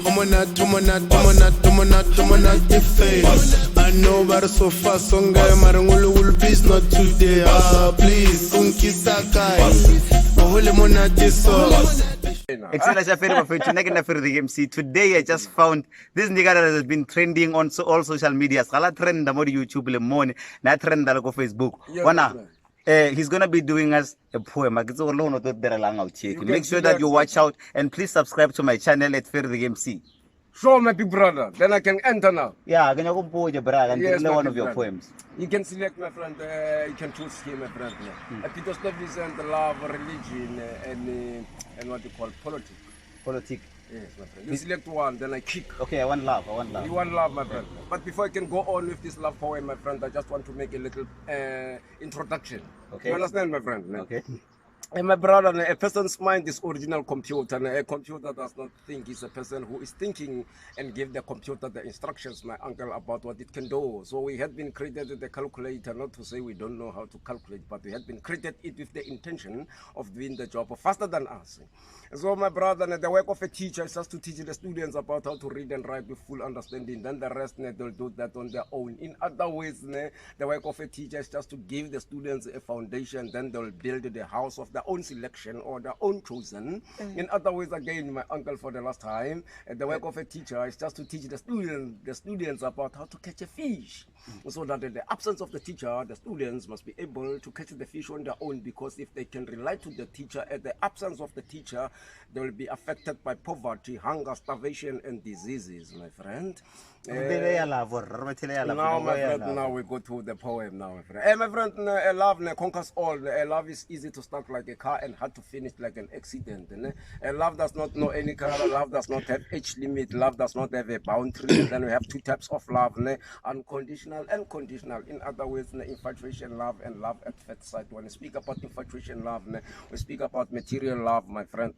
I know about so fast, so Marangulu will be not today. Please, Today I just found this nigga that has been trending on all social media. Scala trend on YouTube le morning, not trend on Facebook. He's gonna be doing us a poem. Make sure that you watch out and please subscribe to my channel at Ferry MC. Show my big brother, then I can enter now. Yeah, can you go pour your brother and yes, one of your poems? You can select, my friend. You can choose here, my friend. Peter Stuyvesant, love, religion, and what you call politics. Politics. Yes, my friend. You select one, then I kick. Okay, I want love. You want love, my friend. But before I can go on with this love poem, my friend, I just want to make a little introduction. Okay. You understand, my friend? Okay. And my brother, a person's mind is original computer, and a computer does not think. It's a person who is thinking and give the computer the instructions, my uncle, about what it can do. So we had been created with the calculator, not to say we don't know how to calculate, but we had been created it with the intention of doing the job faster than us. So my brother, the work of a teacher is just to teach the students about how to read and write with full understanding. Then the rest, they'll do that on their own. In other ways, the work of a teacher is just to give the students a foundation. Then they'll build the house of their own selection or their own chosen. In other ways, again, my uncle, for the last time, the work of a teacher is just to teach the students about how to catch a fish. So that in the absence of the teacher, the students must be able to catch the fish on their own, because if they can rely to the teacher, at the absence of the teacher, they will be affected by poverty, hunger, starvation, and diseases, my friend. Now, my friend, now we go to the poem now, my friend. My friend, love conquers all. Love is easy to start like a car and hard to finish like an accident. Love does not know any color. Love does not have age limit. Love does not have a boundary. And then we have two types of love, unconditional and conditional. In other words, infatuation love and love at first sight. When we speak about infatuation love, we speak about material love, my friend.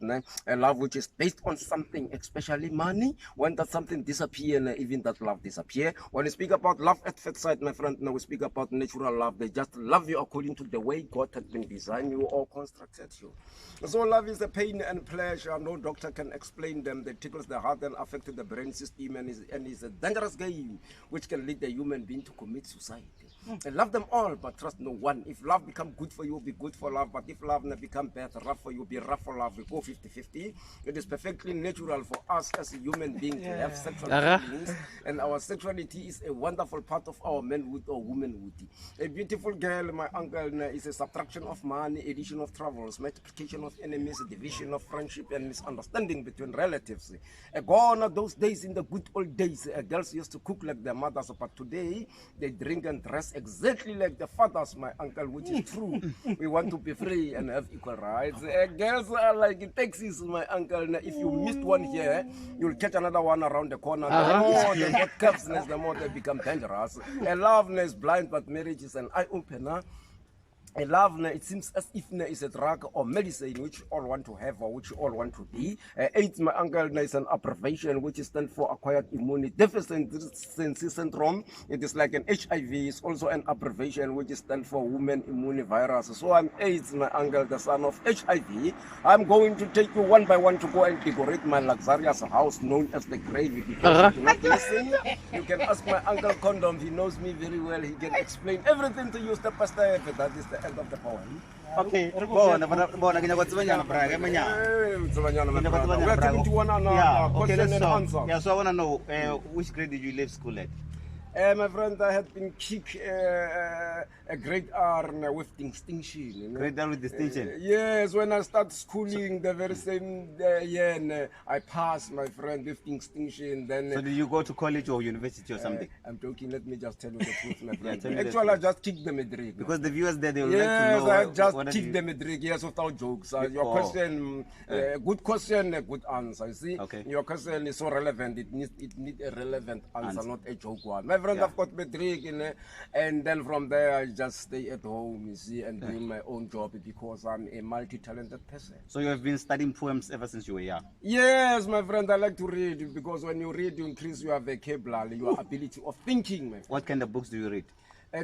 A love which is based on something, especially money. When that something disappears, even that love disappear. When we speak about love at first sight, my friend, now we speak about natural love. They just love you according to the way God had been designed you or constructed you. So love is a pain and pleasure. No doctor can explain them. They tickles the heart and affect the brain system, and is a dangerous game which can lead the human being to commit suicide. Love them all, but trust no one. If love become good for you, be good for love. But if love become bad, rough for you, be rough for love. We go 50-50. It is perfectly natural for us as a human being to have sexual feelings, and our sexuality is a wonderful part of our manhood or womanhood. A beautiful girl, my uncle, is a subtraction of money, addition of travels, multiplication of enemies, division of friendship, and misunderstanding between relatives. Gone are those days in the good old days. Girls used to cook like their mothers, but today they drink and dress exactly like the fathers, my uncle, which is true. We want to be free and have equal rights. Girls are like taxis, my uncle. If you missed one here, you'll catch another one around the corner. The more they got cuffs, the more they become dangerous. Love is blind, but marriage is an eye-opener. A love, it seems as if is a drug or medicine which all want to have or which all want to be. AIDS, my uncle, is an abbreviation which stands for acquired immunity deficiency syndrome. It is like an HIV. It's also an abbreviation which stands for women immune virus. So I'm AIDS, my uncle, the son of HIV. I'm going to take you one by one to go and decorate my luxurious house known as the grave. Because you do not listen, you can ask my uncle Condom. He knows me very well. He can explain everything to you step by step. That is the end of the poem. Okay. We are coming to one question and answer. Yeah, so I want to know which grade did you leave school at? My friend, I had been kicked a grade R with distinction. Grade R with distinction? Yes, when I started schooling the very same year, I passed, my friend, with distinction. Then, so did you go to college or university or something? I'm joking, let me just tell you the truth, my friend. Actually, I just kicked the metric. Because the viewers there, they would like to know. Yes, I just kicked the metric, yes, without jokes. Your question, good question, a good answer. See, your question is so relevant, it needs a relevant answer, not a joke one. My friend, I've got metric, and then from there, I just stay at home, you see, and doing my own job because I'm a multi-talented person. So you have been studying poems ever since you were young? Yes, my friend, I like to read because when you read, you increase your vocabulary, your ability of thinking, my friend. What kind of books do you read?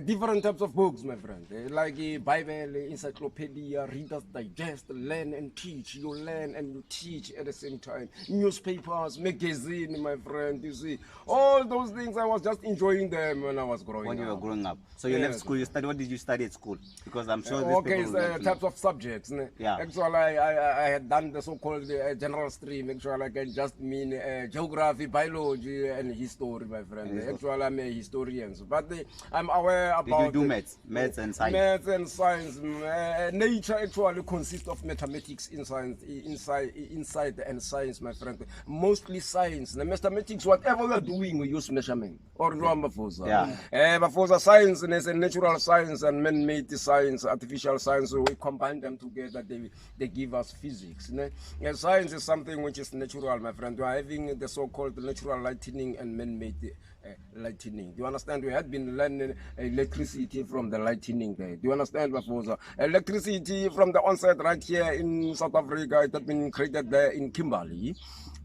Different types of books, my friend. Like Bible, encyclopedia, Reader's Digest, learn and teach. You learn and you teach at the same time. Newspapers, magazine, my friend. You see, all those things. I was just enjoying them when I was growing up. When you were growing up, so you left school. You studied. What did you study at school? Because I'm sure these Okay, people will types of subjects. Yeah. Actually, I had done the so-called general stream. Actually, I can just mean geography, biology, and history, my friend. Actually, I'm a historian, but I'm aware about. Did you do maths and science? Maths and science. Nature actually consists of mathematics inside and science, my friend. Mostly science. The mathematics, whatever we're doing, we use measurement. Or Bafosa science is a natural science and man-made science, artificial science. So we combine them together. They give us physics. Science is something which is natural, my friend. We are having the so-called natural lightning and man-made lightning. Do you understand? We had been learning electricity from the lightning there. Do you understand, Bafosa? Electricity from the onset right here in South Africa, it had been created there in Kimberley.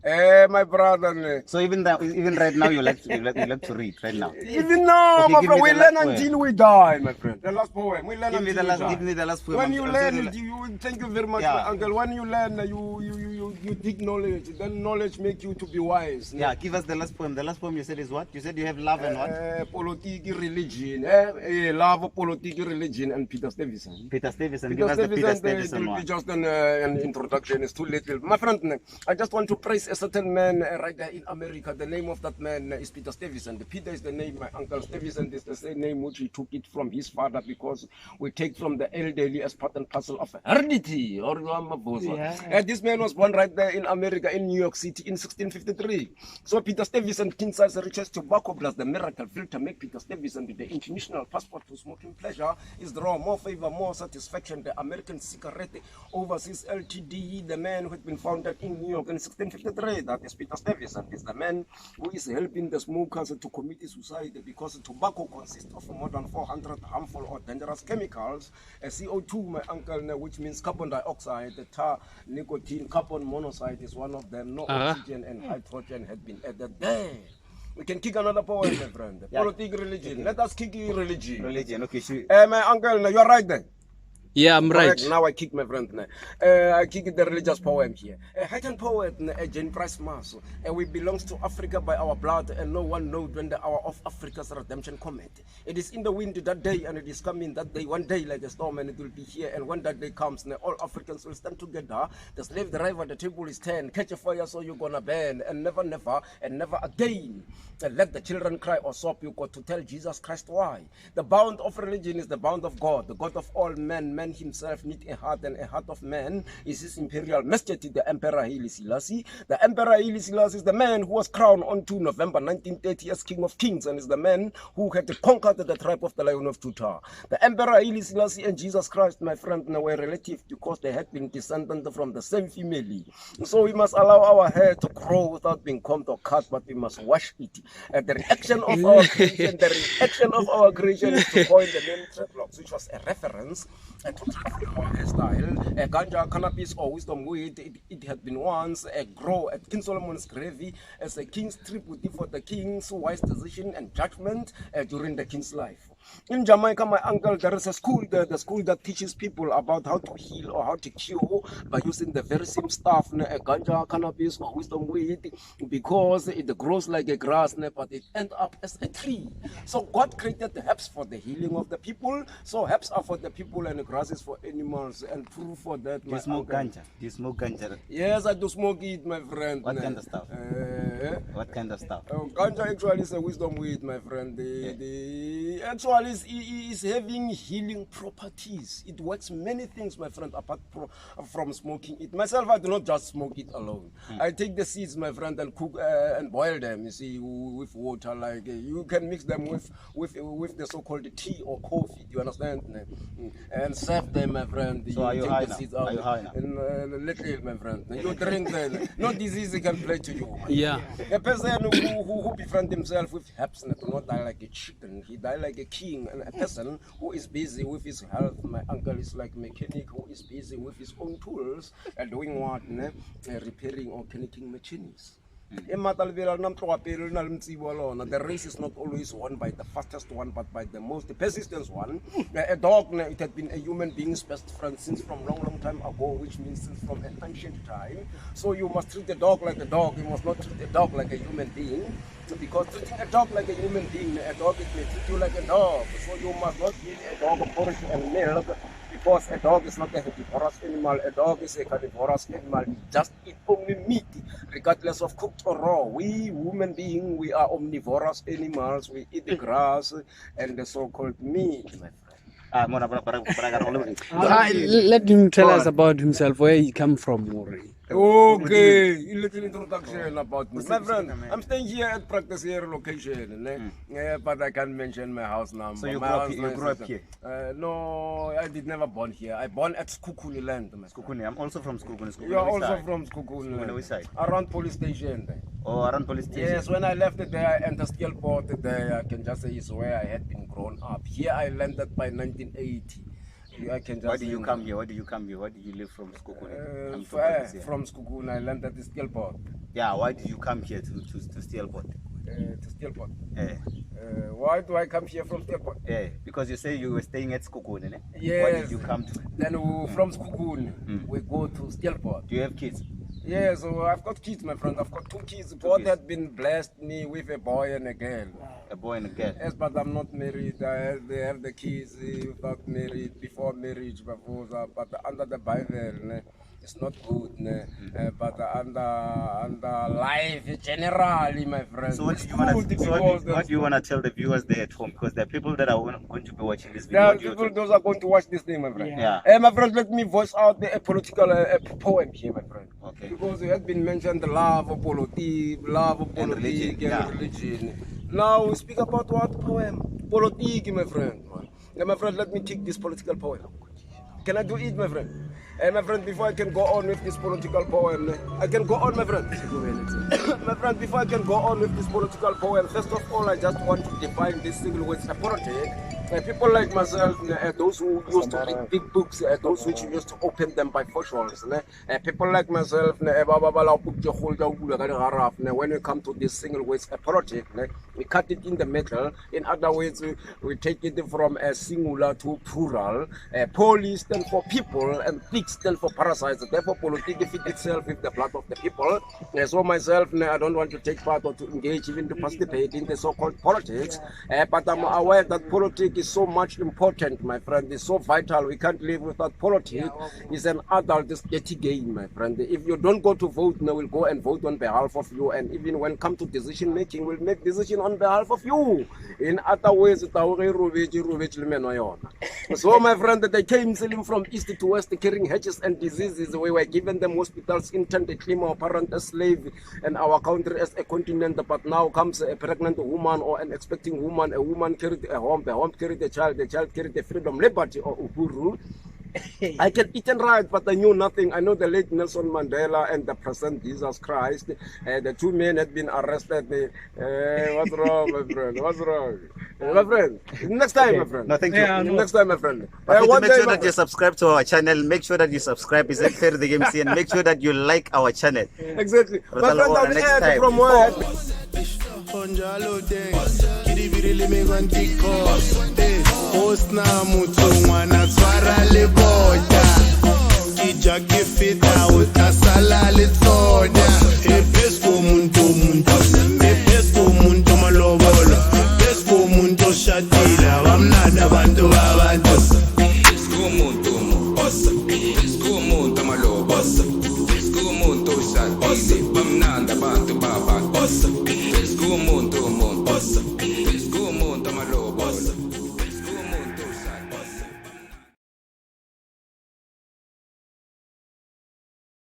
My brother. So even right now you like to read right now. Even now, okay, my friend, we learn poem. Until we die, my friend. The last poem. We learn Give me the last poem. When you learn, thank you very much, my uncle. When you learn, you dig knowledge. Then knowledge make you to be wise. Yeah, give us the last poem. The last poem you said is what? You said you have love and what? Politics, religion. Love, politics, religion, and Peter Stuyvesant. Peter Stuyvesant. Give us the Peter Stuyvesant one. Just an introduction. It's too little. My friend, I just want to praise a certain man right there in America. The name of that man is Peter Stuyvesant. Peter is the name. My uncle Stuyvesant is the same name which he took it from his father, because we take from the elderly as part and parcel of heredity. This man was born right there in America, in New York City, in 1653. So Peter Stuyvesant, king size riches tobacco plus the miracle filter make Peter Stuyvesant the international passport to smoking pleasure is the raw, more favor, more satisfaction. The American cigarette overseas LTD, the man who had been founded in New York in 1653. That is Peter Stuyvesant, is the man who is helping the smokers to commit suicide, because tobacco consists of more than 400 harmful or dangerous chemicals. CO2, my uncle, which means carbon dioxide, tar, nicotine, carbon monoxide is one of them. No oxygen and hydrogen had been added there. We can kick another poem, my friend. Politics, religion. Let us kick religion. Religion, okay. My uncle, you're right there. Yeah, I'm right. Now I kick my friend. I kick the religious poem here. A Haitian poet, Jane Price Mass. We belong to Africa by our blood, and no one knows when the hour of Africa's redemption cometh. It is in the wind that day, and it is coming that day. One day like a storm, and it will be here. And when that day comes, all Africans will stand together. The slave driver, the table is 10. Catch a fire, so you're gonna burn, and never, never, and never again. And let the children cry or sob. You got to tell Jesus Christ why. The bound of religion is the bound of God, the God of all men. Man himself need a heart, and a heart of man is his imperial majesty, the Emperor Haile Selassie. The Emperor Haile Selassie is the man who was crowned on 2 November 1930 as King of Kings, and is the man who had conquered the tribe of the Lion of Judah. The Emperor Haile Selassie and Jesus Christ, my friend, were relative, because they had been descended from the same family. So we must allow our hair to grow without being combed or cut, but we must wash it. The reaction of our creation, is to coin the name dreadlocks, which was a reference to our hairstyle. Ganja, cannabis, or wisdom weed, it had been once a grow at King Solomon's grave as a king's tribute for the king's wise decision and judgment during the king's life. In Jamaica, my uncle, there is a school there, the school that teaches people about how to heal or how to cure by using the very same stuff, ganja, cannabis, or wisdom weed, because it grows like a grass, but it ends up as a tree. So God created the herbs for the healing of the people. So herbs are for the people and the grass is for animals. And proof for that, Do you smoke ganja? Do you smoke ganja? Yes, I do smoke it, my friend. What kind of stuff? What kind of stuff? Ganja actually is a wisdom weed, my friend. Actually is having healing properties. It works many things, my friend, apart from smoking it. Myself, I do not just smoke it alone. I take the seeds, my friend, and cook and boil them, you see, with water. Like you can mix them with the so-called tea or coffee. Do you understand? And serve them, my friend. So are you high now? Are you high now? Little, my friend. You drink them. No disease can play to you. Yeah. A person who befriend himself with herbs do not die like a chicken. He die like a king. And a person who is busy with his health, my uncle is like a mechanic who is busy with his own tools and doing what? Repairing or connecting machines. The race is not always won by the fastest one, but by the most persistent one. A dog, it had been a human being's best friend since from long time ago, which means since from an ancient time. So you must treat the dog like a dog. You must not treat a dog like a human being. So because treating a dog like a human being, a dog may treat you like a dog. So you must not give a dog porridge and milk, because a dog is not a herbivorous animal. A dog is a carnivorous animal. We just eat only meat, regardless of cooked or raw. We human beings, we are omnivorous animals. We eat the grass and the so-called meat, my friend. Let him tell us about himself, where he come from, Mori. Okay, a little introduction about me. My friend, I'm staying here at Praakteseer location, but I can't mention my house number. So you grew up here? No, I did never born here. I born at Skukuni land. Skukuni, I'm also from Skukuni. You're also from Skukuni land. Which side? Around police station. Oh, around police station? Yes, when I left there and the steel port there, I can just say is where I had been grown up. Here I landed by 1980. I can just Why did you come here? Why did you come here? Why did you live from Skukuni? From Skukuni, I landed at the steel port. Yeah, why did you come here to Steelport? To Steelport. Why do I come here from Steelport? Because you say you were staying at Skukuni, ne? Yes. Why did you come to? Then from Skukuni, we go to Steelport. Do you have kids? Yeah, so I've got kids, my friend. I've got two kids. God had been blessed me with a boy and a girl. A boy and a girl? Yes, but I'm not married. They have the kids without married, before marriage, but under the Bible, it's not good. But under life generally, my friend. So what do you want to tell the viewers there at home? Because there are people that are going to be watching this video. There are people those are going to watch this thing, my friend. Yeah. My friend, let me voice out a political poem here, my friend. Okay. Because it has been mentioned the love of politics, and religion. Now we speak about what poem? Politics, my friend. My friend, let me take this political poem. Can I do it, my friend? My friend, before I can go on with this political poem, I can go on, my friend. My friend, before I can go on with this political poem, first of all, I just want to define this single word, politics. People like myself, those who used to read big books, those which used to open them by fortunes, people like myself, when we come to this single word, politics, we cut it in the middle. In other words, we take it from a singular to plural. Poly stands for people and pig stands for parasites. Therefore, politics fit itself with the blood of the people. So myself, I don't want to take part or to engage even to participate in the so-called politics. But I'm aware that politics is so much important, my friend. It's so vital. We can't live without politics. It's an adult dirty game, my friend. If you don't go to vote, we'll go and vote on behalf of you. And even when it comes to decision making, we'll make decision on behalf of you. In other ways, so my friend, they came sailing from east to west, carrying hedges and diseases. We were given them hospitals, intended claim our parent as slave, and our country as a continent. But now comes a pregnant woman or an expecting woman. A woman carried a home, the home carried the child carried the freedom, liberty, or uhuru. I can eat and write, but I knew nothing. I know the late Nelson Mandela and the present Jesus Christ. The two men had been arrested. What's wrong, my friend? What's wrong? My friend, next time, my friend. No, thank you. Next time, my friend. Make sure that you subscribe to our channel. Make sure that you subscribe. Is that fair, the game? And make sure that you like our channel. Exactly. My friend, I'll next add time. from where? Onjalo dance, kidibiri me gwantiko. Osna mutu mwana swara le boja. Ija gifita utasala le soja. Epesko muntu.